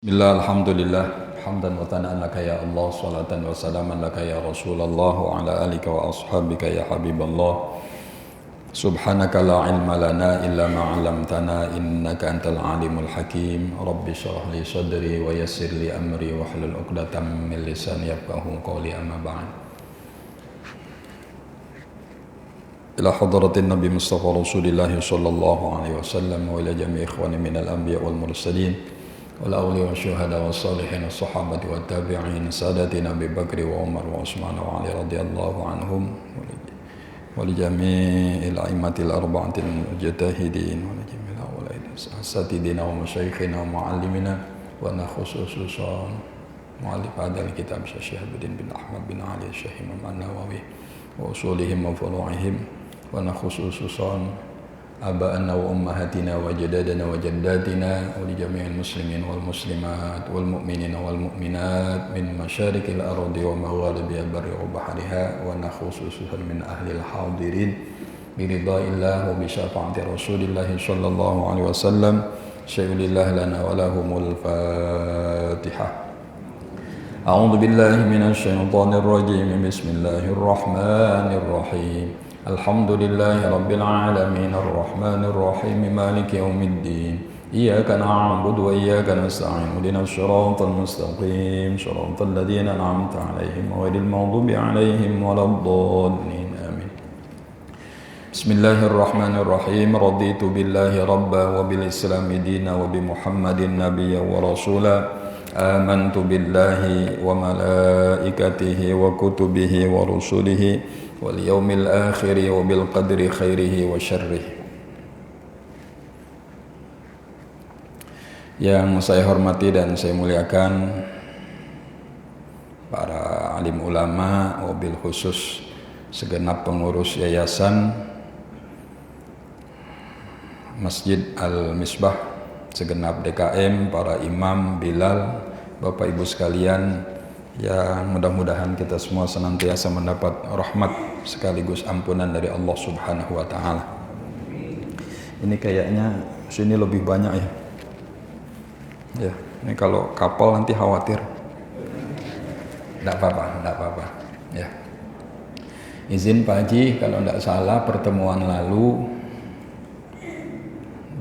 Bismillah, alhamdulillah, hamdan wa thana'an laka ya Allah, salatan wa salaman laka ya Rasulullah, wa ala alika wa ashabika ya Habiballah. Subhanaka la ilma lana illa ma 'allamtana innaka antal alimul hakim. Rabbi shrah li sadri wa yassir li amri wa hlul 'uqdatam min lisani yafqahu qawli, amma ba'd. Ila hadratin Nabi Mustafa Rasulillah sallallahu alaihi wasallam wa ila jami' ikhwani minal anbiya wal mursalin wal awliya wa syuhada wa salihin wa sahabati wa tabi'in sadatina Abi Bakri wa Umar wa Utsman wa Ali radhiyallahu anhum wa li jami'il a'immatil arba'atil mujtahidin wa li jami'il awliya asatidina wa masyayikhina wa muallimina wa nakhususan muallif hadzal kitab Syekh Abdin bin Ahmad bin Ali Syekh Imam An-Nawawi wa usulihim wa furu'ihim wa nakhususan aba'ana wa ummahatina wa jadadana wa jaddatina wa li jami'il muslimin wal muslimat wal mu'minina wal mu'minat min masyarikil ardi wa magharibiha barri wa bahriha wa nakhususan min ahlil hadirin bi ridhaillah wa bi syafa'ati Rasulillah sallallahu alaihi wasallam syai'ulillah lana wa lahumul Fatihah. A'udzu billahi minasy syaithanir rajim. Bismillahirrahmanirrahim. Alhamdulillahi rabbil alamin arrahmanir rahim maliki yaumiddin iyyaka na'budu wa iyyaka nasta'in ihdinas siratal mustaqim siratal ladzina an'amta 'alaihim ghairil maghdubi 'alaihim waladdallin amin. Bismillahirrahmanirrahim. Raditu billahi rabba wa bil islami dina wa bi Muhammadin nabiyyan wa rasula. Amantu billahi wa malaikatihi wa kutubihi wa rusulihi wal yaumil akhiri wa bil qadri khairihi wa syarrihi. Yang saya hormati dan saya muliakan para alim ulama, wabil khusus segenap pengurus yayasan Masjid Al-Misbah, segenap DKM, para imam, bilal, Bapak Ibu sekalian, yang mudah-mudahan kita semua senantiasa mendapat rahmat sekaligus ampunan dari Allah Subhanahu wa taala. Ini kayaknya sini lebih banyak ya. Ya, ini kalau kapal nanti khawatir. Enggak apa-apa. Ya. Izin Pak Haji, kalau enggak salah pertemuan lalu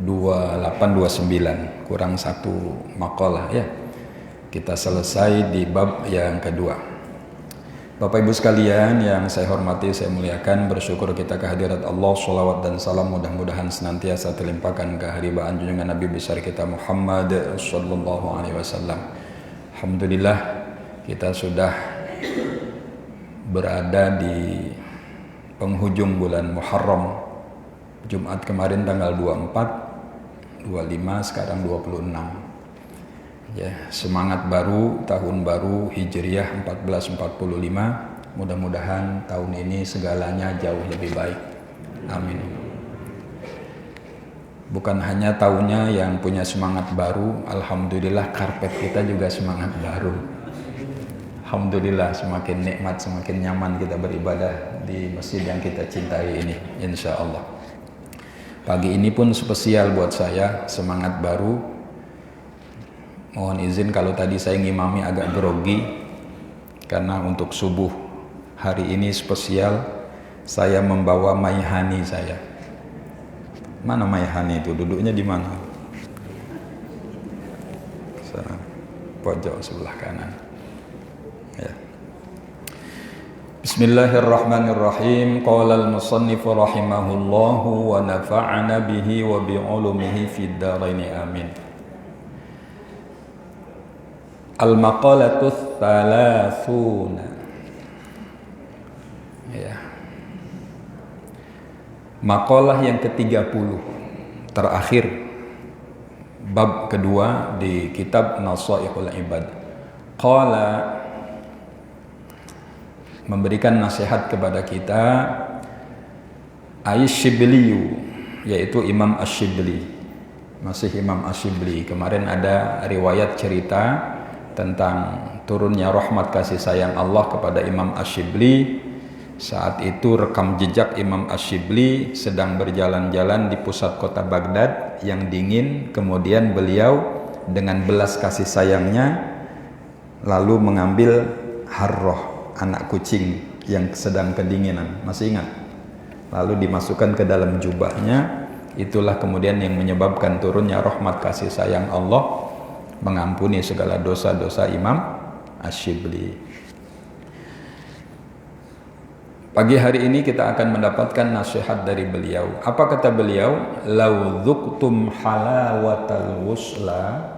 2829 kurang satu makalah ya. Kita selesai di bab yang kedua. Bapak Ibu sekalian yang saya hormati, saya muliakan, bersyukur kita kehadirat Allah, sholawat dan salam mudah-mudahan senantiasa terlimpahkan keharibaan junjungan Nabi besar kita Muhammad sallallahu alaihi wasallam. Alhamdulillah kita sudah berada di penghujung bulan Muharram. Jumat kemarin tanggal 24, 25, sekarang 26. Ya, semangat baru, tahun baru Hijriah 1445. Mudah-mudahan tahun ini segalanya jauh lebih baik. Amin. Bukan hanya tahunnya yang punya semangat baru, alhamdulillah karpet kita juga semangat baru. Alhamdulillah semakin nikmat, semakin nyaman kita beribadah di masjid yang kita cintai ini, insya Allah. Pagi ini pun spesial buat saya, semangat baru. Mohon izin kalau tadi saya ngimami agak grogi, karena untuk subuh hari ini spesial, saya membawa Maihani saya. Mana Maihani itu? Duduknya di mana? Pojok sebelah kanan. Ya. Bismillahirrahmanirrahim. Qala al-musannif rahimahullahu wa nafa'ana bihi wa bi 'ulumihi fid dharain amin. Al-maqalatus thalathuna. Ya. Maqalah yang ke-30 terakhir, bab kedua di kitab Nasaihul Ibad. Qala, memberikan nasihat kepada kita, Asyibli, yaitu Imam Asyibli. Masih Imam Asyibli. Kemarin ada riwayat cerita tentang turunnya rahmat kasih sayang Allah kepada Imam Asyibli. Saat itu rekam jejak Imam Asyibli sedang berjalan-jalan di pusat kota Baghdad yang dingin. Kemudian beliau dengan belas kasih sayangnya lalu mengambil harroh, anak kucing yang sedang kedinginan, masih ingat? Lalu dimasukkan ke dalam jubahnya. Itulah kemudian yang menyebabkan turunnya rahmat kasih sayang Allah, mengampuni segala dosa-dosa Imam Ash-Shibli. Pagi hari ini kita akan mendapatkan nasihat dari beliau. Apa kata beliau? Lau dzuktum halawatal wusla,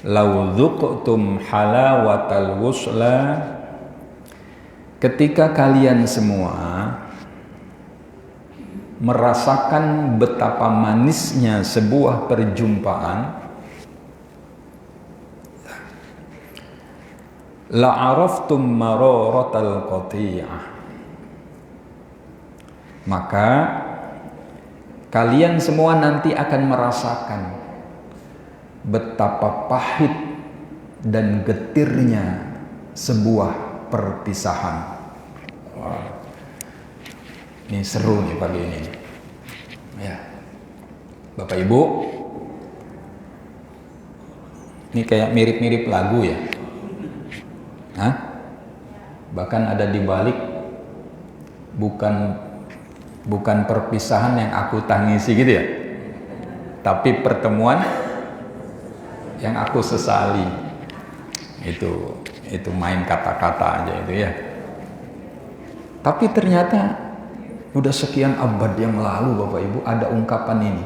lau dzuktum halawatal wusla, ketika kalian semua merasakan betapa manisnya sebuah perjumpaan, la'araftum mararatal qati'ah, maka kalian semua nanti akan merasakan betapa pahit dan getirnya sebuah perpisahan. Wah, ini seru nih pagi ini. Ya, Bapak Ibu, ini kayak mirip-mirip lagu ya. Hah? Bahkan ada di balik bukan perpisahan yang aku tangisi gitu ya, tapi pertemuan yang aku sesali. Itu main kata-kata aja itu ya. Tapi ternyata udah sekian abad yang lalu Bapak Ibu ada ungkapan ini.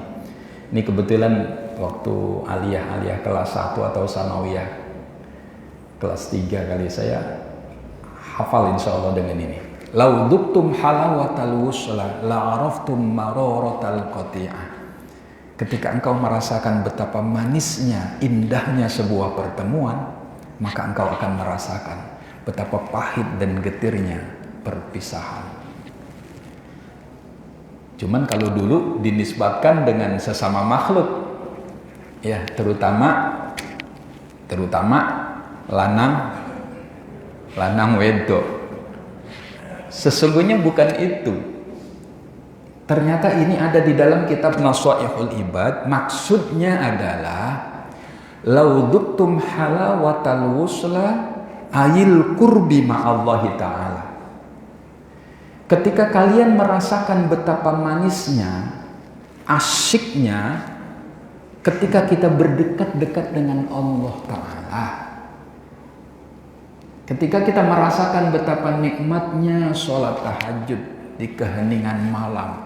Ini kebetulan waktu aliyah kelas 1 atau sanawiyah kelas 3 kali saya hafal insya Allah dengan ini. Lau duktum halawatal wusla la'araftum mararatal qati'ah. Ketika engkau merasakan betapa manisnya, indahnya sebuah pertemuan, maka engkau akan merasakan betapa pahit dan getirnya perpisahan. Cuman kalau dulu dinisbatkan dengan sesama makhluk, ya terutama lanang wedok. Sesungguhnya bukan itu. Ternyata ini ada di dalam kitab Nashaihul Ibad. Maksudnya adalah lau duktum halawatal wusla ayil qurbi ma'allahi ta'ala. Ketika kalian merasakan betapa manisnya, asyiknya ketika kita berdekat-dekat dengan Allah Ta'ala. Ketika kita merasakan betapa nikmatnya sholat tahajud di keheningan malam.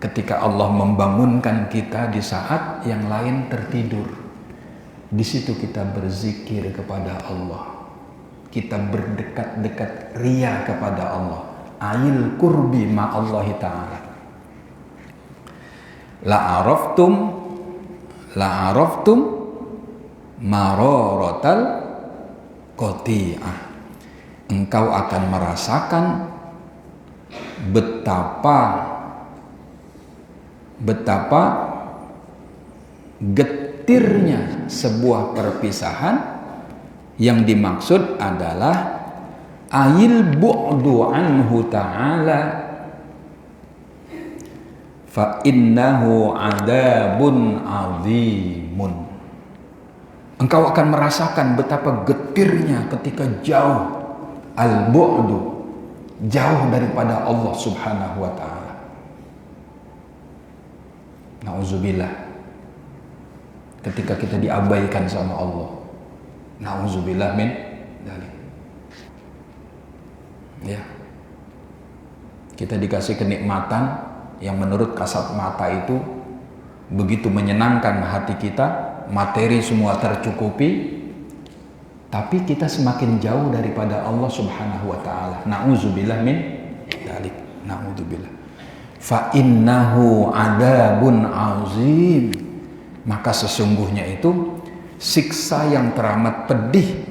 Ketika Allah membangunkan kita di saat yang lain tertidur. Di situ kita berzikir kepada Allah. Kita berdekat-dekat ria kepada Allah. Ayil qurbi ma'allahi ta'ala. La'araftum mararatal qati'ah. Engkau akan merasakan betapa getirnya sebuah perpisahan. Yang dimaksud adalah ayil bu'du anhu ta'ala fa innahu adabun azimun. Engkau akan merasakan betapa getirnya ketika jauh, al-bu'du, jauh daripada Allah Subhanahu wa ta'ala. Na'udzubillah. Ketika kita diabaikan sama Allah. Na'udzubillah min dzalik. Ya. Kita dikasih kenikmatan yang menurut kasat mata itu begitu menyenangkan hati kita. Materi semua tercukupi, tapi kita semakin jauh daripada Allah Subhanahu wa ta'ala. Na'udzubillah min dzalik. Na'udzubillah. Fa innahu adabun azim. Maka sesungguhnya itu siksa yang teramat pedih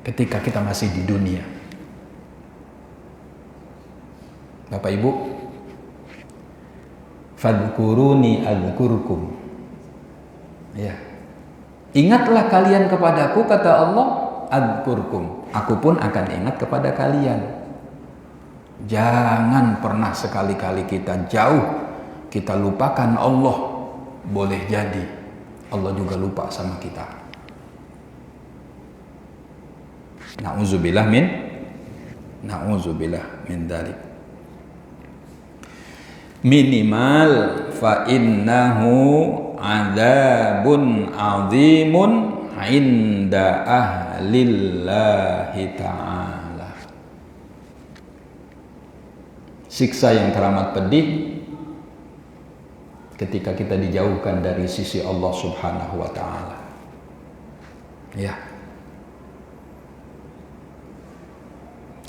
ketika kita masih di dunia. Bapak Ibu, fadhkuruni adzkurkum. Ya. Ingatlah kalian kepadaku, kata Allah, adzkurkum. Aku pun akan ingat kepada kalian. Jangan pernah sekali-kali kita jauh, kita lupakan Allah. Boleh jadi Allah juga lupa sama kita. Na'udzubillah min dzalik. Minimal fa innahu adzabun azimun inda ahlillahi ta'ala. Siksa yang teramat pedih ketika kita dijauhkan dari sisi Allah Subhanahu wa ta'ala. Ya.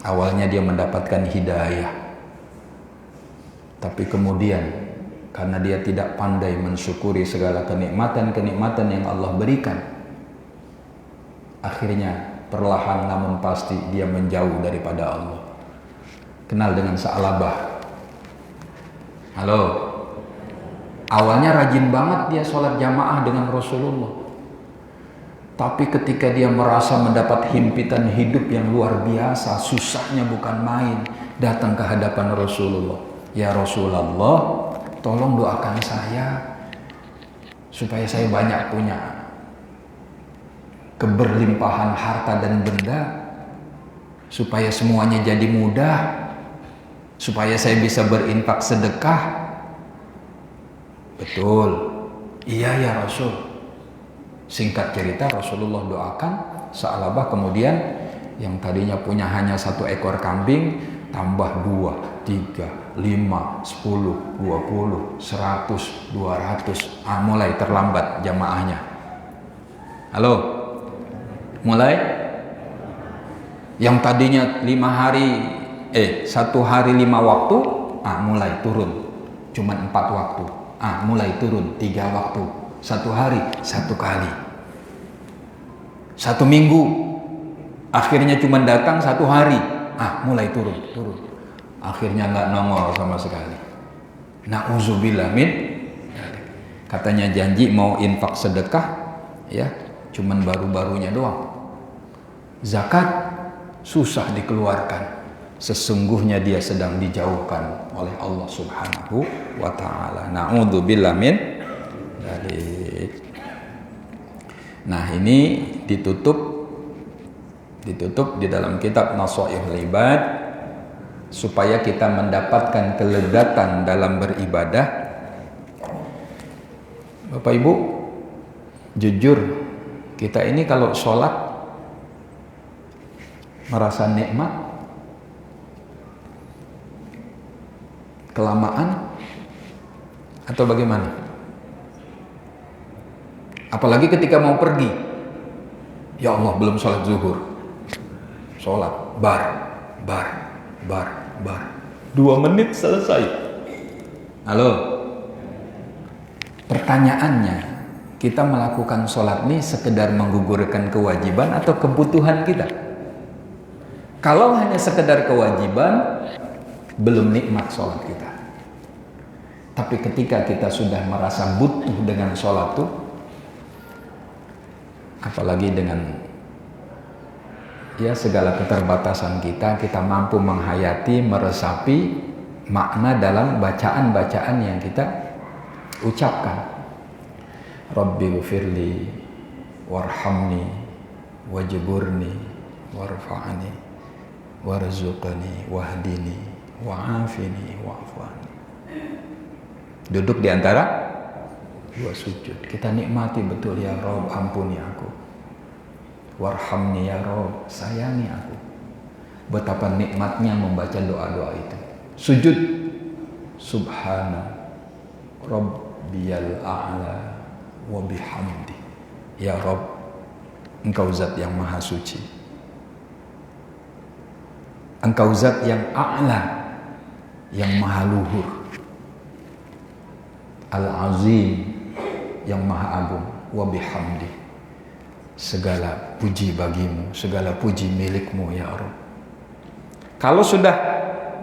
Awalnya dia mendapatkan hidayah, tapi kemudian karena dia tidak pandai mensyukuri segala kenikmatan-kenikmatan yang Allah berikan, akhirnya perlahan namun pasti dia menjauh daripada Allah. Kenal dengan Sa'labah? Halo. Awalnya rajin banget dia sholat jamaah dengan Rasulullah. Tapi ketika dia merasa mendapat himpitan hidup yang luar biasa, susahnya bukan main, datang ke hadapan Rasulullah. Ya Rasulullah, tolong doakan saya supaya saya banyak punya keberlimpahan harta dan benda, supaya semuanya jadi mudah, supaya saya bisa berinfak sedekah. Betul. Iya ya Rasul. Singkat cerita, Rasulullah doakan Sa'labah, kemudian yang tadinya punya hanya 1 ekor kambing tambah 2, 3, 5, 10, 20, 100, 200. Mulai terlambat jamaahnya. Halo? Mulai? Yang tadinya 1 hari 5 waktu, mulai turun. Cuma 4 waktu. Mulai turun 3 waktu. 1 hari 1 kali. 1 minggu akhirnya cuma datang 1 hari. Mulai turun. Akhirnya nggak nongol sama sekali. Na'udzubillah min. Katanya janji mau infak sedekah, ya, cuman baru-barunya doang. Zakat susah dikeluarkan. Sesungguhnya dia sedang dijauhkan oleh Allah Subhanahu wa ta'ala. Na'udzubillah min dzalik. Nah, ini ditutup di dalam kitab Nashaihul Ibad supaya kita mendapatkan kelegatan dalam beribadah. Bapak Ibu, jujur kita ini kalau sholat merasa nikmat, kelamaan atau bagaimana? Apalagi ketika mau pergi, ya Allah belum sholat zuhur, sholat bar 2 menit selesai. Halo. Pertanyaannya, kita melakukan sholat ini sekedar menggugurkan kewajiban atau kebutuhan kita? Kalau hanya sekedar kewajiban, belum nikmat sholat kita. Tapi ketika kita sudah merasa butuh dengan sholat itu, apalagi dengan segala keterbatasan kita mampu menghayati, meresapi makna dalam bacaan-bacaan yang kita ucapkan. Rabbi ghfirli warhamni wajburni warfa'ni warzuqni wahdini wa'afini wa'afani. Duduk di antara 2 sujud, kita nikmati betul, ya Rabb ampuni aku, warhamni ya Rabb sayangi aku. Betapa nikmatnya membaca doa-doa itu. Sujud, subhana rabbiyal a'la wa bihamdi, ya Rabb engkau zat yang maha suci, engkau zat yang a'la, yang maha luhur, al-azim, yang maha agung, wa bihamdi, segala puji bagimu, segala puji milikmu ya Rabb. Kalau sudah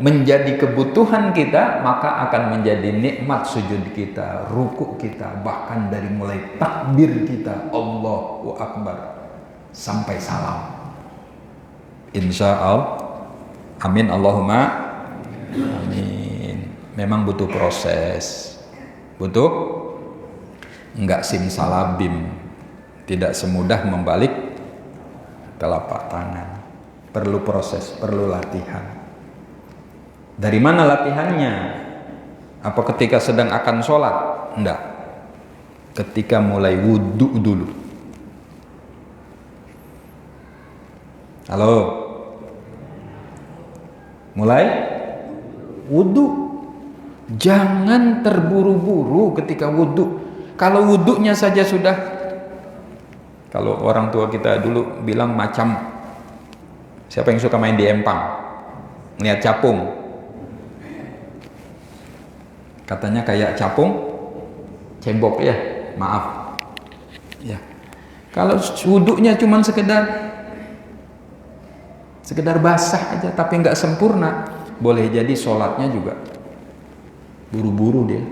menjadi kebutuhan kita, maka akan menjadi nikmat sujud kita, ruku kita, bahkan dari mulai takbir kita Allahu Akbar sampai salam. Insya Allah. Amin Allahumma amin. Memang butuh proses, butuh Enggak simsalabim, tidak semudah membalik telapak tangan. Perlu proses, perlu latihan. Dari mana latihannya? Apa ketika sedang akan sholat? Enggak. Ketika mulai wudhu dulu. Halo? Mulai wudhu. Jangan terburu-buru ketika wudhu. Kalau wudhunya saja sudah, kalau orang tua kita dulu bilang macam, siapa yang suka main di empang? Lihat capung. Katanya kayak capung cebok ya, maaf. Ya. Kalau wudhunya cuma sekedar basah aja tapi nggak sempurna, boleh jadi sholatnya juga buru-buru dia.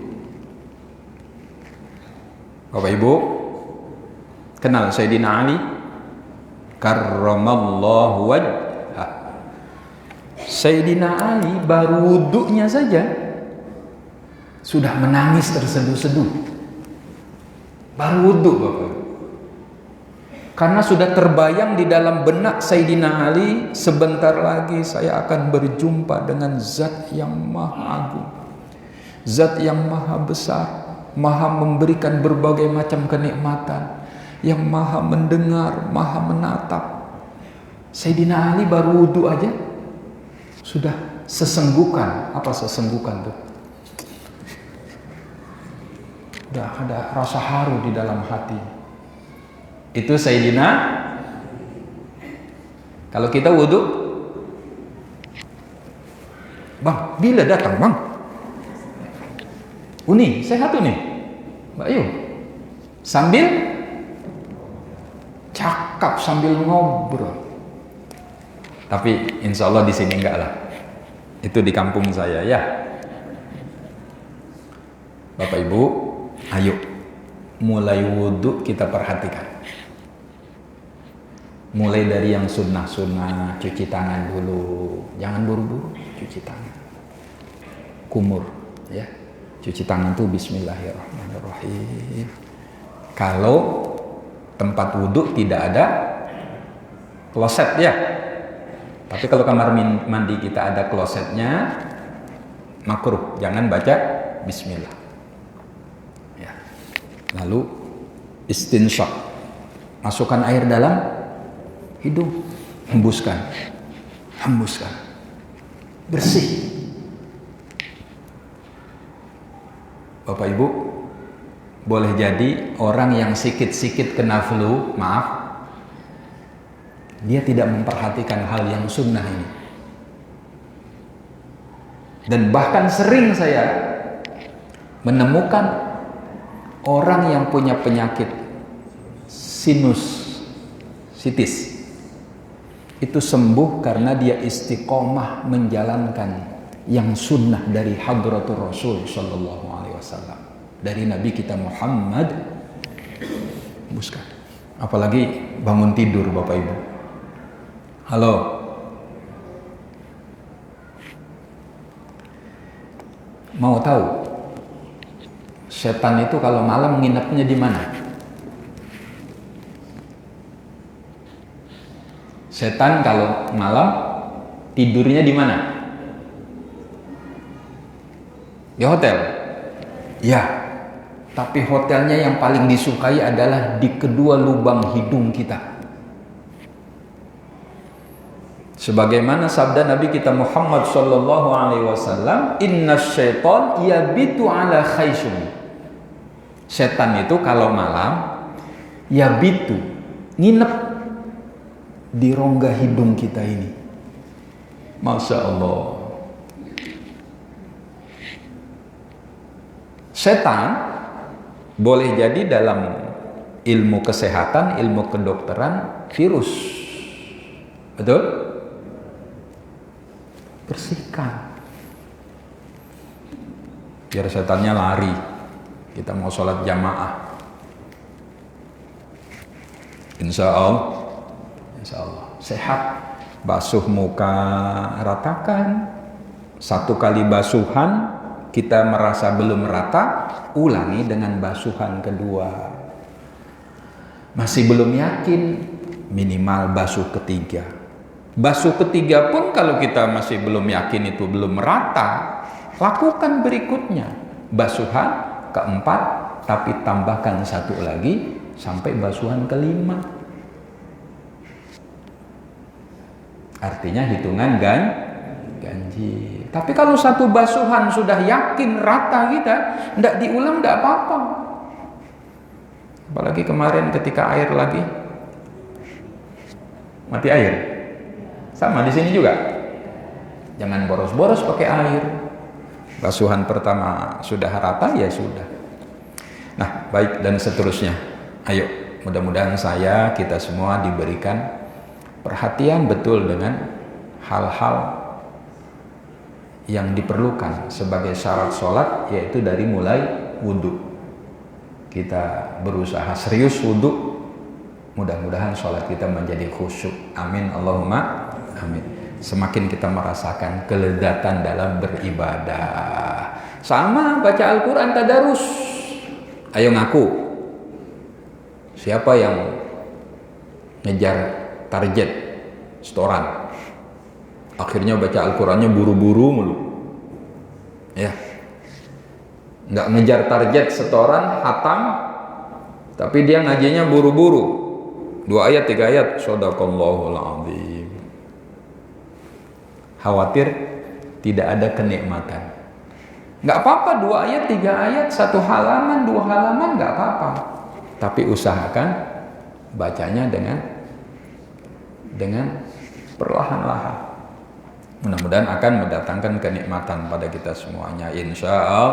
Bapak Ibu, kenal Sayyidina Ali karramallahu wajhah. Sayyidina Ali baru wudhunya saja sudah menangis terseduh-seduh. Baru wudhu, Bapak Ibu. Karena sudah terbayang di dalam benak Sayyidina Ali, sebentar lagi saya akan berjumpa dengan Zat yang Maha Agung, Zat yang Maha Besar, Maha memberikan berbagai macam kenikmatan, yang Maha mendengar, Maha menatap. Sayyidina Ali baru wudhu aja sudah sesenggukan. Apa sesenggukan tuh? Udah ada rasa haru di dalam hati. Itu Sayyidina. Kalau kita wudhu, Bang, bila datang Bang? Uni, sehat Uni? Mbak Yu, sambil cakap, sambil ngobrol. Tapi insya Allah di sini enggak lah. Itu di kampung saya ya. Bapak Ibu, ayo mulai wudhu kita perhatikan. Mulai dari yang sunnah-sunnah, cuci tangan dulu. Jangan buru-buru cuci tangan. Kumur ya. Cuci tangan tuh bismillahirrahmanirrahim. Kalau tempat wudhu tidak ada kloset ya. Tapi kalau kamar mandi kita ada klosetnya, makruh. Jangan baca bismillah. Ya. Lalu istinsyak. Masukkan air dalam hidung, hembuskan. Hembuskan. Bersih. Bapak Ibu, boleh jadi orang yang sikit-sikit kena flu, maaf, dia tidak memperhatikan hal yang sunnah ini. Dan bahkan sering saya menemukan orang yang punya penyakit sinusitis itu sembuh karena dia istiqomah menjalankan yang sunnah dari hadratul Rasul sallallahu alaihi wasallam, dari Nabi kita Muhammad. Buskan. Apalagi bangun tidur Bapak Ibu. Halo. Mau tahu setan itu kalau malam nginepnya di mana? Setan kalau malam tidurnya di mana? Di hotel. Ya. Tapi hotelnya yang paling disukai adalah di kedua lubang hidung kita. Sebagaimana sabda Nabi kita Muhammad sallallahu alaihi wasallam, "Innash syaitan yabitu ala khayshum." Setan itu kalau malam yabitu, nginep di rongga hidung kita ini. Masya Allah. Setan boleh jadi dalam ilmu kesehatan, ilmu kedokteran, virus. Betul? Bersihkan. Biar setannya lari. Kita mau sholat jamaah. Insya Allah sehat. Basuh muka, ratakan. 1 kali basuhan kita merasa belum merata, ulangi dengan basuhan kedua. Masih belum yakin, minimal basuh ketiga. Basuh ketiga pun kalau kita masih belum yakin itu belum merata, lakukan berikutnya. Basuhan keempat, tapi tambahkan satu lagi sampai basuhan kelima. Artinya hitungan ganjil. Tapi kalau satu basuhan sudah yakin rata kita, tidak diulang tidak apa-apa. Apalagi kemarin ketika air lagi mati air, sama di sini juga. Jangan boros-boros pakai air. Basuhan pertama sudah rata ya sudah. Nah, baik, dan seterusnya. Ayo, mudah-mudahan kita semua diberikan perhatian betul dengan hal-hal yang diperlukan sebagai syarat sholat, yaitu dari mulai wudhu. Kita berusaha serius wudhu, mudah-mudahan sholat kita menjadi khusyuk. Amin, Allahumma amin. Semakin kita merasakan kelezatan dalam beribadah. Sama baca Al-Quran tadarus. Ayo ngaku, siapa yang ngejar target setoran, akhirnya baca Al-Qurannya buru-buru mulu, ya, nggak ngejar target setoran hatam, tapi dia ngajinya buru-buru, 2 ayat 3 ayat, shadaqallahul azim. Khawatir tidak ada kenikmatan. Nggak apa-apa 2 ayat 3 ayat, 1 halaman 2 halaman nggak apa-apa, tapi usahakan bacanya dengan perlahan-lahan. Mudah-mudahan akan mendatangkan kenikmatan pada kita semuanya, insya Allah.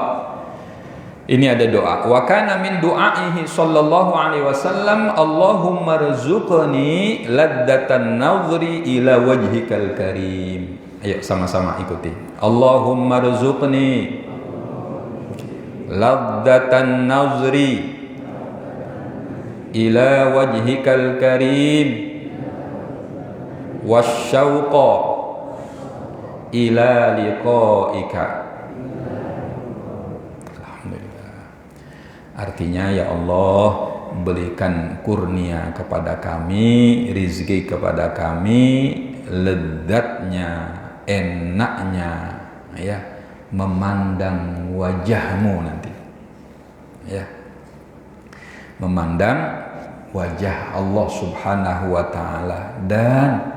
Ini ada doa. Wa kana min du'aihi sallallahu alaihi wasallam, Allahumma rzuqni laddatan nadhri ila wajhikal karim. Ayo sama-sama ikuti. Allahumma rzuqni laddatan nadhri ila wajhikal karim wasyauqa ila liqa'ika. Alhamdulillah. Artinya, ya Allah, berikan kurnia kepada kami, rizki kepada kami, lezatnya, enaknya, ya, memandang wajahmu nanti, ya, memandang wajah Allah subhanahu wa ta'ala, dan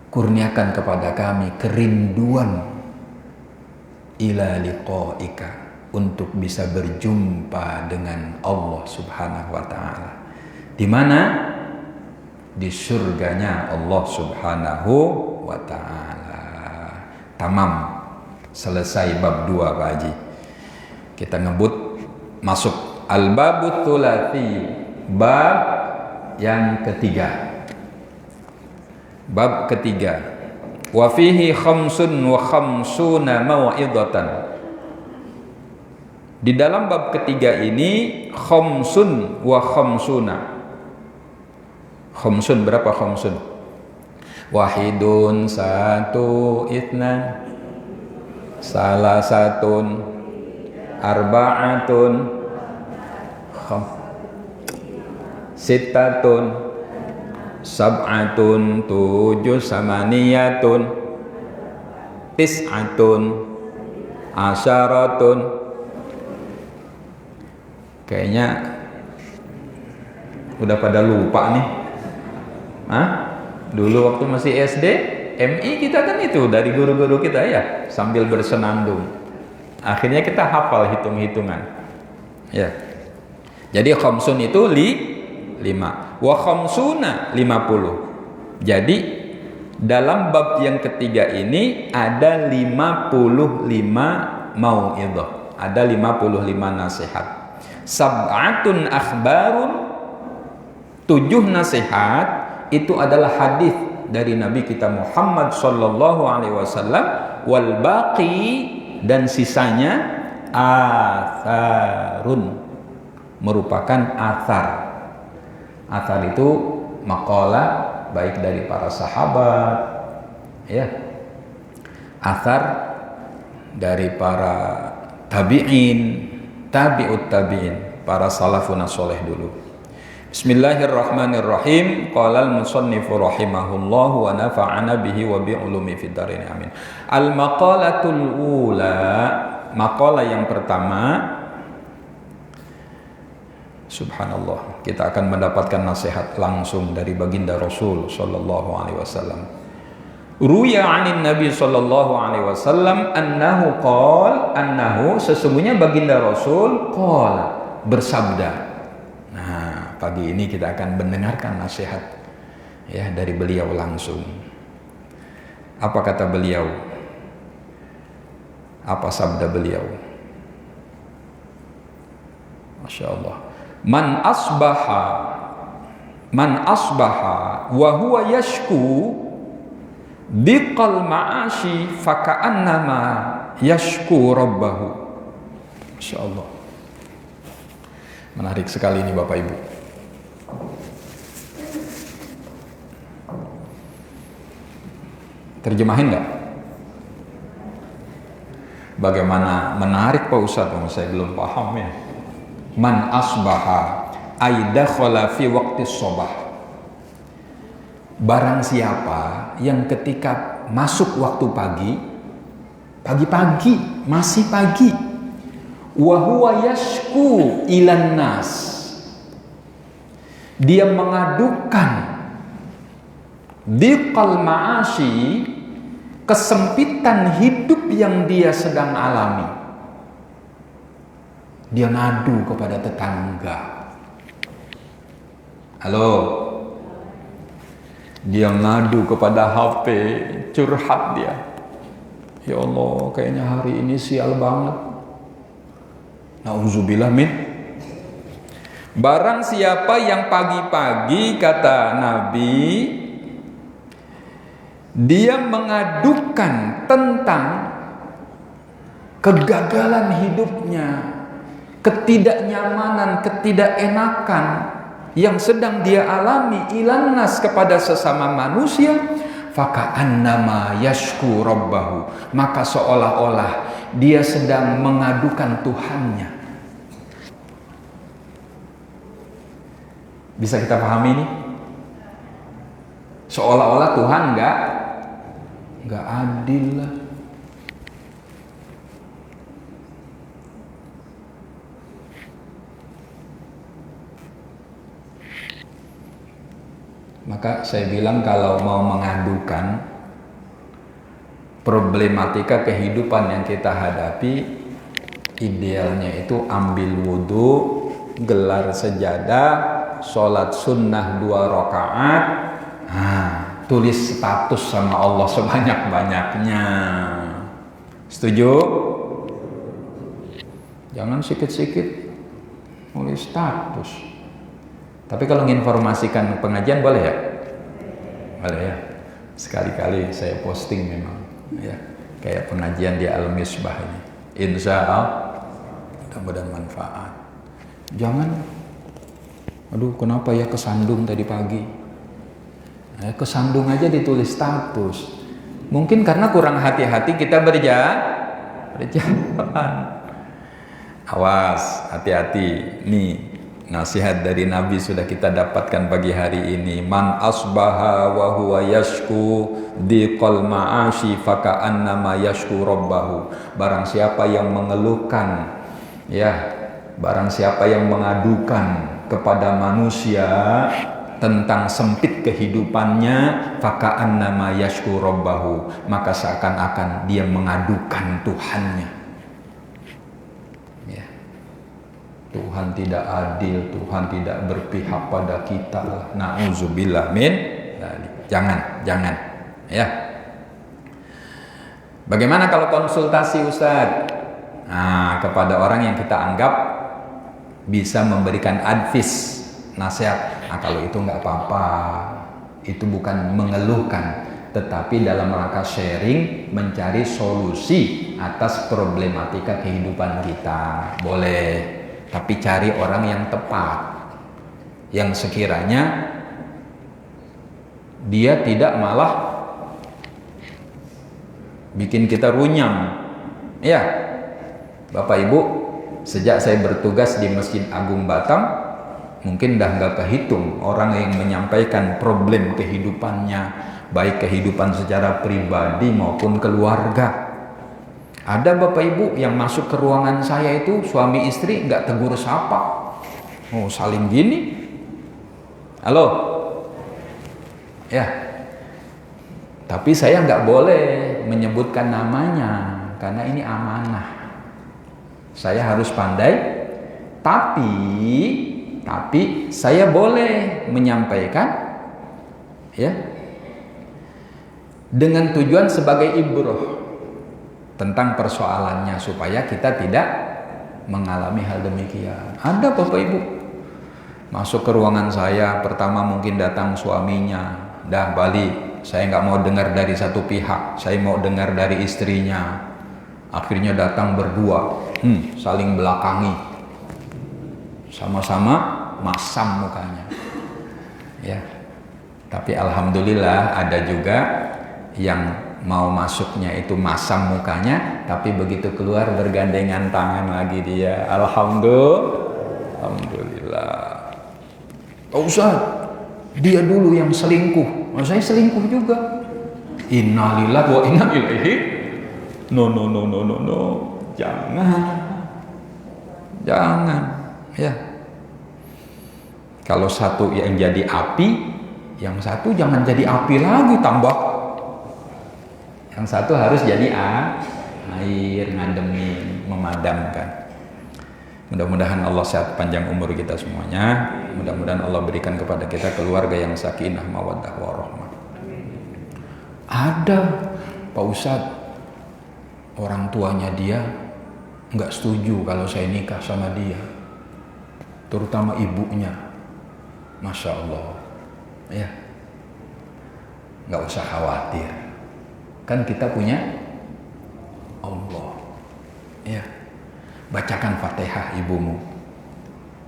kurniakan kepada kami kerinduan ila liqa'ika, untuk bisa berjumpa dengan Allah subhanahu wa ta'ala. Di mana? Di surganya Allah subhanahu wa ta'ala. Tamam, selesai bab 2 Pak Haji. Kita ngebut masuk al-babut thulathi, bab yang ketiga. Bab ketiga. Wa fihi khamsun wa khamsuna mau'idatan. Di dalam bab ketiga ini khamsun wa khamsuna. Khamsun, berapa khamsun? Wahidun, 1, itsnan, salasatun, arba'atun, sittatun, sab'atun, 7, samaniyatun, tis'atun, asyaratun. Kayaknya udah pada lupa nih. Dulu waktu masih SD, MI kita kan itu dari guru-guru kita, ya, sambil bersenandung. Akhirnya kita hafal hitung-hitungan. Ya. Jadi khamsun itu 5. Wa khamsuna 50. Jadi dalam bab yang ketiga ini ada 55 mau'idhah. Ada 55 nasihat. Sab'atun akhbarun, 7 nasihat itu adalah hadis dari Nabi kita Muhammad sallallahu alaihi wasallam, wal baqi, dan sisanya atharun, merupakan athar. Athar itu maqalah baik dari para sahabat, ya. Athar dari para tabi'in, tabi'ut tabi'in, para salafun soleh dulu. Bismillahirrahmanirrahim. Qala al-musannifu rahimahullah wa nafa'ana bihi wa bi ulumi fid dharain amin. Al-maqalatul ula, maqalah yang pertama. Subhanallah, kita akan mendapatkan nasihat langsung dari baginda Rasul sallallahu alaihi wasallam. Ruya 'anin Nabi sallallahu alaihi wasallam annahu sesungguhnya baginda Rasul qala bersabda. Nah, pagi ini kita akan mendengarkan nasihat ya dari beliau langsung. Apa kata beliau? Apa sabda beliau? Masya Allah. Man asbaha wa huwa yashku diqal ma'ashi faka'annama yashku rabbahu. Masya Allah. Menarik sekali ini Bapak Ibu. Terjemahin nggak? Bagaimana menarik Pak Ustadz? Saya belum paham ya. Man asbaha ay dakhala fi waqti sobah. Barang siapa yang ketika masuk waktu pagi, masih pagi, wa huwa yashku ilan nas, dia mengadukan diqal ma'ashi, kesempitan hidup yang dia sedang alami. Dia ngadu kepada tetangga. Halo. Dia ngadu kepada HP, curhat dia. Ya Allah, kayaknya hari ini sial banget. Nauzubillah min. Barang siapa yang pagi-pagi, kata Nabi, dia mengadukan tentang kegagalan hidupnya, ketidaknyamanan, ketidakenakan yang sedang dia alami ilannas kepada sesama manusia, faka'annama yashku rabbahu, maka seolah-olah dia sedang mengadukan Tuhannya. Bisa kita pahami ini? Seolah-olah Tuhan nggak adil lah. Maka saya bilang kalau mau mengadukan problematika kehidupan yang kita hadapi, idealnya itu ambil wudhu, gelar sejadah, sholat sunnah 2 rakaat, tulis status sama Allah sebanyak-banyaknya. Setuju? Jangan sikit-sikit nulis status. Tapi kalau menginformasikan pengajian boleh ya? Boleh ya. Sekali-kali saya posting memang ya. Kayak pengajian di Al-Misbah ini. Insya Allah mudah-mudahan manfaat. Jangan, aduh kenapa ya kesandung tadi pagi. Kesandung aja ditulis status. Mungkin karena kurang hati-hati kita berjalan. Awas, hati-hati. Nih nasihat dari Nabi sudah kita dapatkan pagi hari ini. Man asbaha wa huwa yashku diqal ma'ashi faka'annama yashku rabbahu. Barang siapa yang mengeluhkan, ya, barang siapa yang mengadukan kepada manusia tentang sempit kehidupannya, faka'annama yashku rabbahu, maka seakan-akan dia mengadukan Tuhannya. Tuhan tidak adil, Tuhan tidak berpihak pada kita. Na'udzubillah min. Jangan ya. Bagaimana kalau konsultasi Ustaz? Kepada orang yang kita anggap bisa memberikan advice, nasihat. Kalau itu nggak apa-apa, itu bukan mengeluhkan, tetapi dalam rangka sharing, mencari solusi atas problematika kehidupan kita. Boleh. Tapi cari orang yang tepat, yang sekiranya dia tidak malah bikin kita runyam, Ya, Bapak Ibu, sejak saya bertugas di Masjid Agung Batam, mungkin dah nggak kehitung orang yang menyampaikan problem kehidupannya, baik kehidupan secara pribadi maupun keluarga. Ada Bapak Ibu yang masuk ke ruangan saya itu suami istri nggak tegur sapa, oh saling gini, halo, ya. Tapi saya nggak boleh menyebutkan namanya karena ini amanah. Saya harus pandai, tapi saya boleh menyampaikan, ya, dengan tujuan sebagai ibroh tentang persoalannya supaya kita tidak mengalami hal demikian. Ada Bapak Ibu masuk ke ruangan saya, pertama mungkin datang suaminya, dah balik, saya nggak mau dengar dari satu pihak, saya mau dengar dari istrinya. Akhirnya datang berdua, saling belakangi, sama-sama masam mukanya, ya. Tapi alhamdulillah ada juga yang mau masuknya itu masam mukanya, tapi begitu keluar bergandengan tangan lagi dia. Alhamdulillah. Pak Ustaz, dia dulu yang selingkuh, saya selingkuh juga. Innalillahi wa inna ilaihi. No, jangan, ya. Kalau satu yang jadi api, yang satu jangan jadi api lagi, tambah. Yang satu harus jadi air, ngademin, memadamkan. Mudah-mudahan Allah sehat panjang umur kita semuanya. Mudah-mudahan Allah berikan kepada kita keluarga yang sakinah, mawaddah, warahmah. Ada Pak Ustadz, orang tuanya dia nggak setuju kalau saya nikah sama dia, terutama ibunya. Masya Allah, ya, nggak usah khawatir, kan kita punya Allah, ya. Bacakan Fatihah ibumu,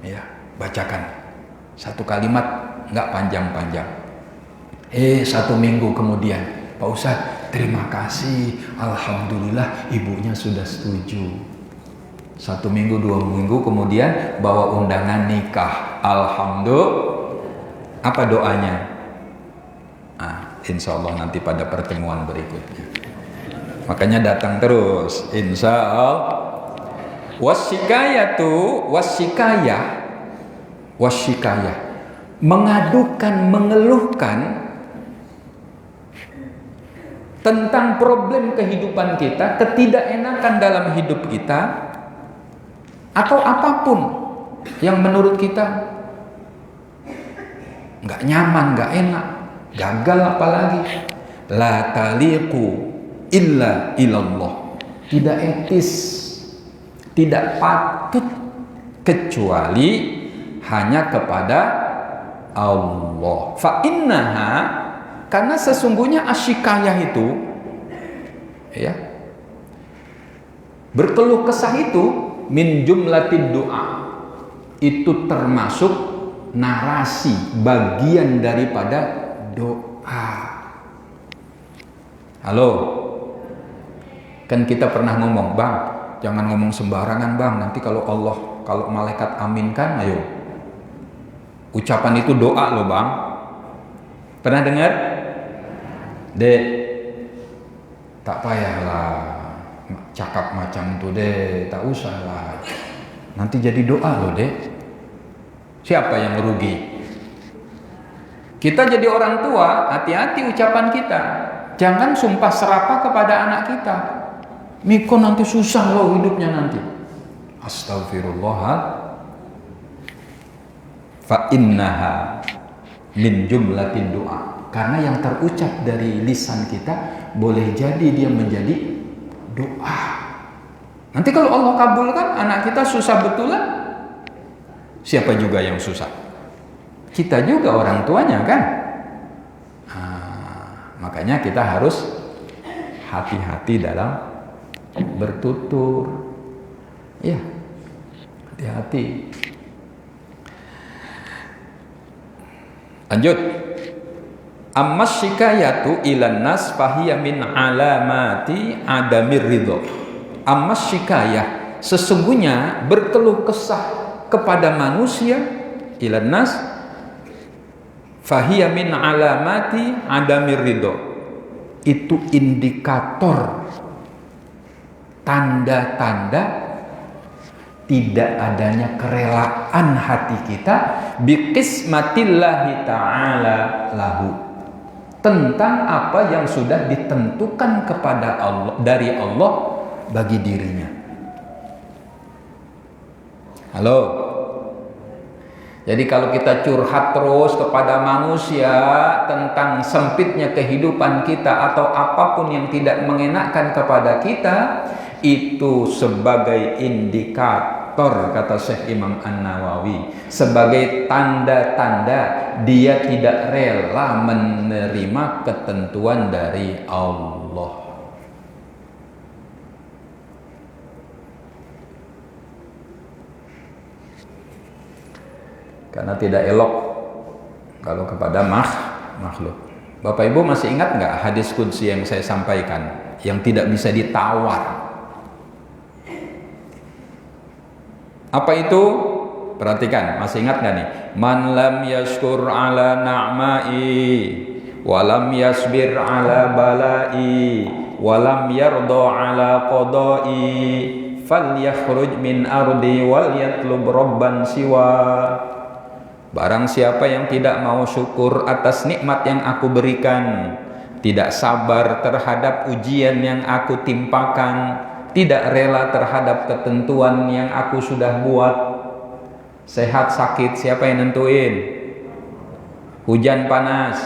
ya, bacakan satu kalimat, nggak panjang-panjang. 1 minggu kemudian, Pak Ustadz, terima kasih, alhamdulillah ibunya sudah setuju. 1 minggu, 2 minggu kemudian bawa undangan nikah, alhamdulillah. Apa doanya? Insya Allah nanti pada pertemuan berikutnya. Makanya datang terus, insya Allah. Wasyikayah, mengadukan, mengeluhkan tentang problem kehidupan kita, ketidakenakan dalam hidup kita, atau apapun yang menurut kita nggak nyaman, nggak enak, gagal apalagi. La taliqu illa ilallah, tidak etis, tidak patut kecuali hanya kepada Allah. Fa innaha, karena sesungguhnya asyikayah itu, ya, berkeluh kesah itu, min jumlatid doa, itu termasuk narasi, bagian daripada doa. Halo, kan kita pernah ngomong, Bang, jangan ngomong sembarangan, Bang, nanti kalau malaikat aminkan, ayo, ucapan itu doa loh, Bang. Pernah dengar? Dek, tak payahlah cakap macam itu, Dek, tak usah lah, nanti jadi doa loh, Dek. Siapa yang merugi? Kita jadi orang tua, hati-hati ucapan kita. Jangan sumpah serapah kepada anak kita. Miko nanti susah loh hidupnya nanti. Astagfirullah. Fa innaha min jumlatin doa. Karena yang terucap dari lisan kita boleh jadi dia menjadi doa. Nanti kalau Allah kabulkan anak kita susah betulan, siapa juga yang susah? Kita juga orang tuanya kan. Makanya kita harus hati-hati dalam bertutur. Ya, hati-hati. Lanjut. Ammas syikayatu ilan nas fahiya min alamati adamir ridho. Ammas syikayah, sesungguhnya berkeluh kesah kepada manusia, ilan nas, fahiya min alamati adamir ridho, itu indikator, tanda-tanda tidak adanya kerelaan hati kita biqismatillahi ta'ala lahu, tentang apa yang sudah ditentukan kepada Allah, dari Allah bagi dirinya. Halo. Jadi kalau kita curhat terus kepada manusia tentang sempitnya kehidupan kita atau apapun yang tidak mengenakkan kepada kita, itu sebagai indikator, kata Syekh Imam An-Nawawi, sebagai tanda-tanda dia tidak rela menerima ketentuan dari Allah. Karena tidak elok kalau kepada makhluk. Bapak Ibu masih ingat nggak hadis qudsi yang saya sampaikan, yang tidak bisa ditawar? Apa itu? Perhatikan, masih ingat nggak nih? Man lam yashkur ala na'mai, walam yasbir ala balai, walam yardo ala qadai, falyakhruj min ardi wal yatlub rabban siwa. Barang siapa yang tidak mau syukur atas nikmat yang aku berikan, tidak sabar terhadap ujian yang aku timpakan, tidak rela terhadap ketentuan yang aku sudah buat. Sehat sakit siapa yang nentuin? Hujan panas,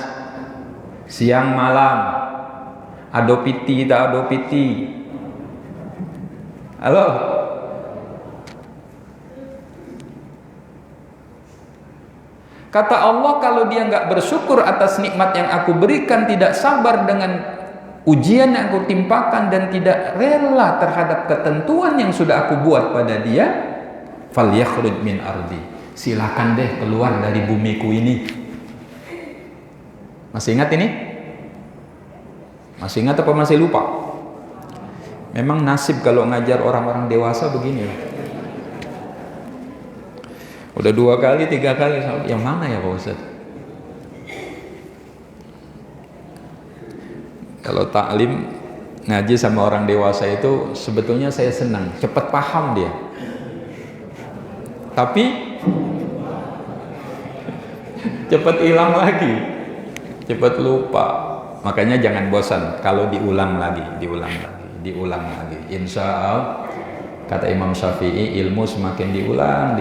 siang malam, ado piti tak ado piti. Halo. Kata Allah, kalau dia nggak bersyukur atas nikmat yang aku berikan, tidak sabar dengan ujian yang aku timpakan, dan tidak rela terhadap ketentuan yang sudah aku buat pada dia, falyakhruj min ardi, silakan deh keluar dari bumiku ini. Masih ingat ini? Masih ingat apa masih lupa? Memang nasib kalau ngajar orang-orang dewasa begini. Udah 2 kali, 3 kali, yang mana ya Pak Ustaz? Kalau taklim ngaji sama orang dewasa itu sebetulnya saya senang, cepat paham dia. Tapi cepat hilang lagi, cepat lupa. Makanya jangan bosan kalau diulang lagi. Insya Allah, kata Imam Syafi'i, ilmu semakin diulang,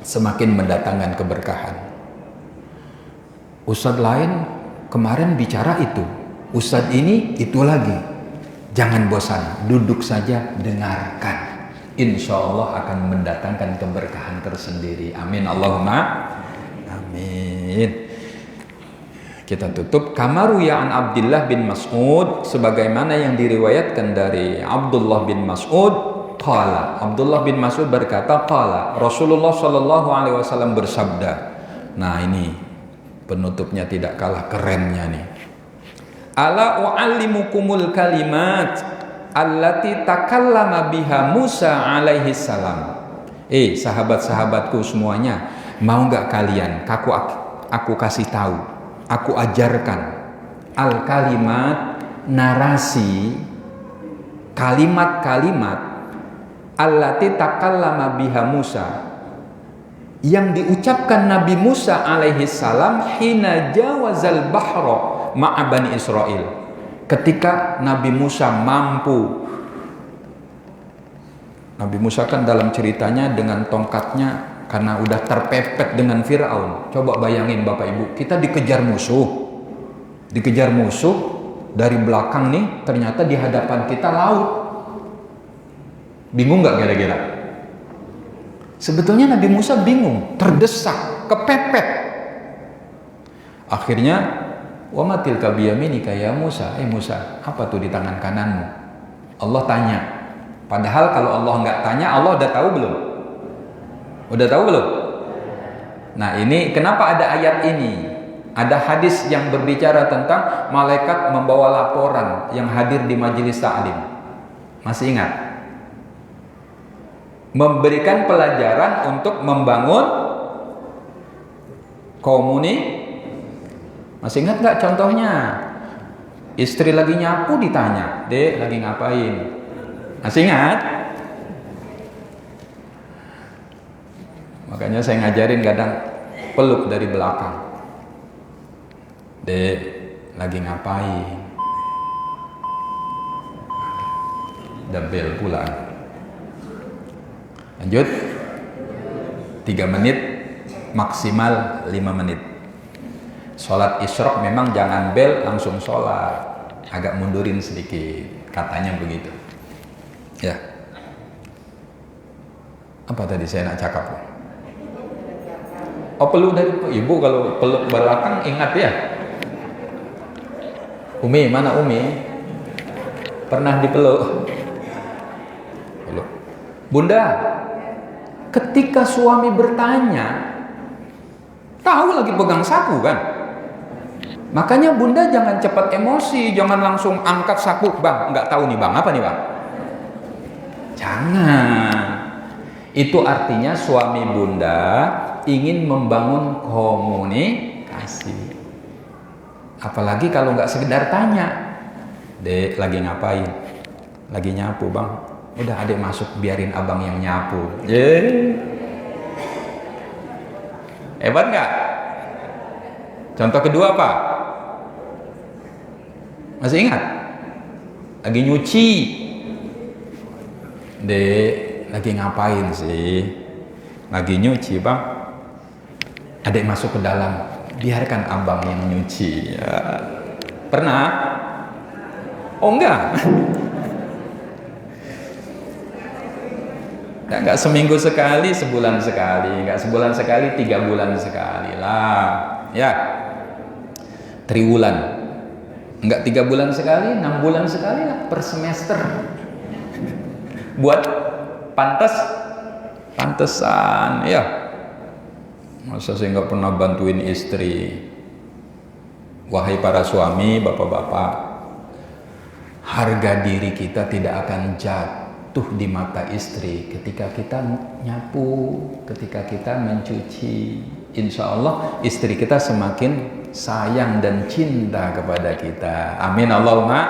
semakin mendatangkan keberkahan. Ustadz lain kemarin bicara itu, ustadz ini itu lagi. Jangan bosan, duduk saja, dengarkan. Insya Allah akan mendatangkan keberkahan tersendiri. Amin Allahumma amin. Kita tutup. Kamaru ya'an Abdullah bin Mas'ud, sebagaimana yang diriwayatkan dari Abdullah bin Mas'ud. Qala, Abdullah bin Mas'ud berkata, qala, Rasulullah sallallahu alaihi wasallam bersabda. Nah, ini penutupnya tidak kalah kerennya nih. Ala u'allimukumul kalimat allati takallama biha Musa alaihi salam. Sahabat-sahabatku semuanya, mau enggak kalian aku kasih tahu, aku ajarkan al kalimat, narasi, kalimat-kalimat allati takallama biha Musa, yang diucapkan Nabi Musa alaihi salam hina jawazal bahra ma'a bani Israel, ketika Nabi Musa mampu. Nabi Musa kan dalam ceritanya dengan tongkatnya, karena udah terpepet dengan Fir'aun. Coba bayangin Bapak Ibu, kita dikejar musuh dari belakang nih, ternyata di hadapan kita laut. Bingung nggak kira-kira? Sebetulnya Nabi Musa bingung, terdesak, kepepet. Akhirnya, wa ma tilka biyaminika ya Musa. Musa, apa tuh di tangan kananmu? Allah tanya. Padahal kalau Allah nggak tanya, Allah udah tahu belum? Udah tahu belum? Nah, ini kenapa ada ayat ini? Ada hadis yang berbicara tentang malaikat membawa laporan yang hadir di majelis ta'lim. Masih ingat? memberikan pelajaran untuk membangun Masih ingat nggak contohnya? Istri lagi nyapu ditanya, "Dek, lagi ngapain?" Masih ingat? Makanya saya ngajarin kadang peluk dari belakang. "Dek, lagi ngapain?" Dabel pula. Lanjut. 3 menit, maksimal 5 menit. Sholat isyraq memang jangan bel langsung sholat, agak mundurin sedikit, katanya begitu. Ya. Apa tadi saya nak cakap? Oh, peluk dari ibu. Kalau peluk belakang ingat ya. Umi, mana Umi? Pernah dipeluk? Peluk. Bunda, ketika suami bertanya, tahu lagi pegang sapu kan? Makanya bunda jangan cepat emosi, jangan langsung angkat sapu. Bang, nggak tahu nih bang, apa nih bang? Jangan. Itu artinya suami bunda ingin membangun komunikasi. Apalagi kalau nggak sekedar tanya, "Dek, lagi ngapain?" "Lagi nyapu bang." "Udah, adek masuk, biarin abang yang nyapu." Hebat nggak? Contoh kedua apa? Masih ingat? Lagi nyuci. "Dek, lagi ngapain sih?" "Lagi nyuci bang." "Adek masuk ke dalam, biarkan abang yang nyuci." Ya. Pernah? Oh enggak? Enggak seminggu sekali, sebulan sekali. Enggak sebulan sekali, 3 bulan sekali lah. Ya. Triwulan. Enggak 3 bulan sekali, 6 bulan sekali lah per semester. Buat pantesan ya. Masa saya nggak pernah bantuin istri? Wahai para suami, bapak-bapak, harga diri kita tidak akan jatuh di mata istri ketika kita nyapu, ketika kita mencuci. Insya Allah istri kita semakin sayang dan cinta kepada kita. Amin Allahumma.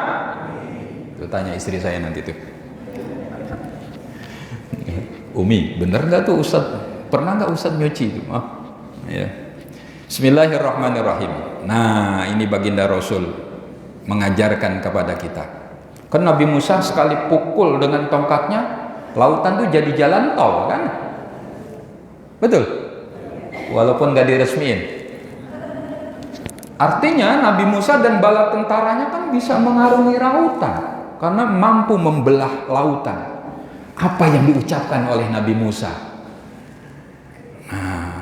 Itu tanya istri saya nanti tuh. "Umi, bener nggak tuh Ustaz? Pernah nggak Ustaz nyuci itu?" Ya. Bismillahirrahmanirrahim. Nah, ini baginda Rasul mengajarkan kepada kita. Kan Nabi Musa sekali pukul dengan tongkatnya, lautan tuh jadi jalan tol kan? Betul? Walaupun nggak diresmiin. Artinya Nabi Musa dan bala tentaranya kan bisa mengarungi lautan karena mampu membelah lautan. Apa yang diucapkan oleh Nabi Musa? Nah,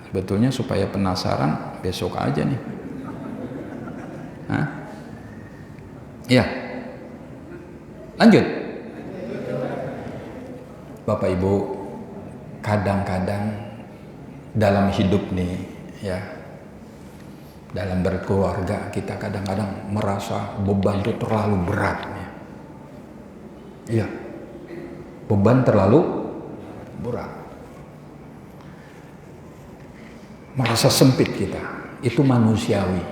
sebetulnya supaya penasaran, besok aja nih. Hah? Ya. Lanjut. Bapak Ibu, kadang-kadang dalam hidup nih, ya, dalam berkeluarga kita kadang-kadang merasa beban itu terlalu berat. Iya. Beban terlalu berat. Merasa sempit kita. Itu manusiawi.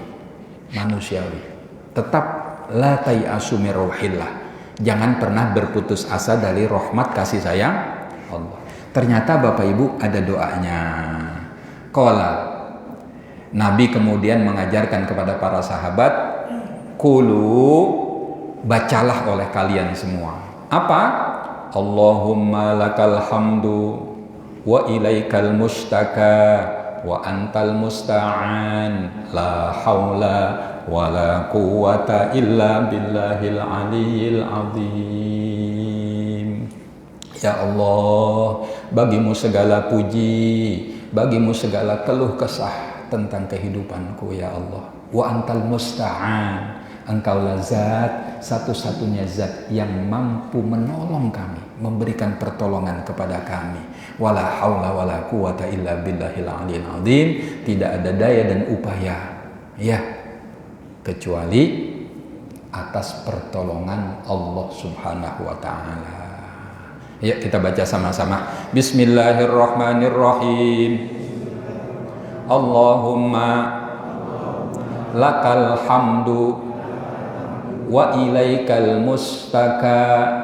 Tetap la tai'asu min rauhillah. Jangan pernah berputus asa dari rahmat kasih sayang Allah. Ternyata Bapak Ibu ada doanya. Qala, Nabi kemudian mengajarkan kepada para sahabat, "Qulu," bacalah oleh kalian semua. Apa? "Allahumma lakal hamdu wa ilaikal mustaka wa antal musta'an la haula wa la quwata illa billahil aliyyil azim." Ya Allah, bagimu segala puji, bagimu segala keluh kesah tentang kehidupanku ya Allah. Wa antal musta'an, Engkaulah zat, satu-satunya zat yang mampu menolong kami, memberikan pertolongan kepada kami. Wala haula wala quwata illa billahil aliyyil azim. Tidak ada daya dan upaya ya kecuali atas pertolongan Allah Subhanahu wa taala. Ya, kita baca sama-sama. Bismillahirrahmanirrahim. Allahumma lakal hamdu wa ilaikal mustaka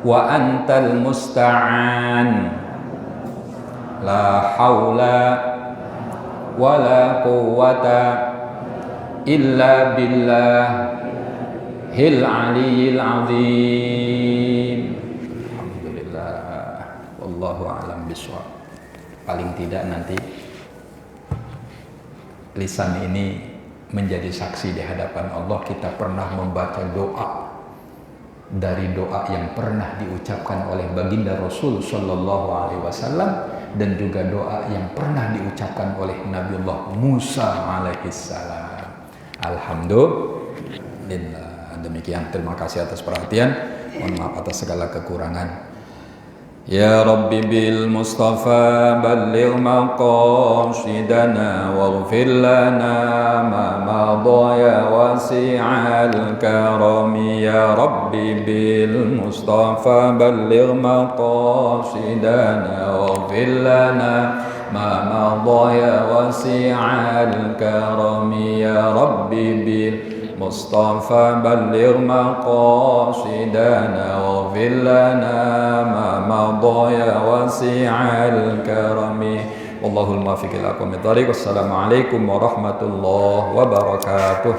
wa antal musta'an la haula wa la quwwata illa billahil aliyyil azim. Alhamdulillah, wallahu a'lam bishawab. Paling tidak nanti lisan ini menjadi saksi di hadapan Allah, kita pernah membaca doa dari doa yang pernah diucapkan oleh baginda Rasul Shallallahu Alaihi Wasallam, dan juga doa yang pernah diucapkan oleh Nabiullah Musa alaihissalam. Alhamdulillah. Demikian, terima kasih atas perhatian. Mohon maaf atas segala kekurangan. Ya Rabbi bil Mustafa balligh maqasidana waghfir lana ma madha ya wasi'al karami. Ya Rabbi bil Mustafa balligh maqasidana waghfir lana ma madha ya wasi'al karami. Ya Rabbi bil Mustafa balligh maqasidana waghfir lana ma madha ya wasi'al karami. Wallahul muwaffiq ila aqwamit thariq. Wassalamualaikum warahmatullahi wabarakatuh.